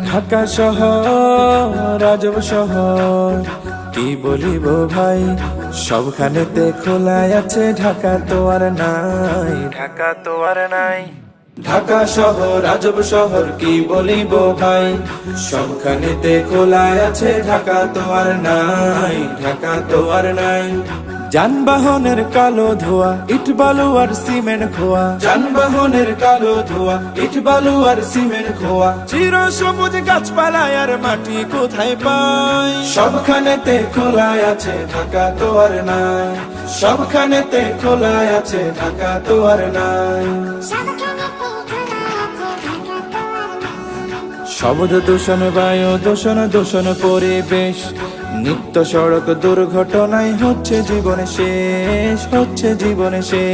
ঢাকা শহর আজব শহর, কি বলিব ভাই, সবখানেতে খোলাই আছে, ঢাকা তো আর নাই, ঢাকা তো আর নাই। ঢাকা শহর আজব শহর, কি বলিব ভাই, সবখানেতে খোলাই আছে, ঢাকা তো আর নাই, ঢাকা তো আর নাই। যানবাহনের কালো ধোয়া, ইট বালু আর সিমেন্ট খোয়া, যানবাহনের কালো ধোয়া, ইট বালু আর সিমেন্ট খোয়া, চির সবুজ গাছপালা আর মাটি কোথায় পাই, সবখানেতে খোলাই আছে, ঢাকা তো আর নাই, সবখানেতে খোলাই আছে, ঢাকা তো আর নাই। শব্দ দূষণ, বায়ু দূষণ, দূষণ পরিবেশ, নিত্য সড়ক দুর্ঘটনায় হচ্ছে জীবন শেষ, হচ্ছে জীবন শেষ।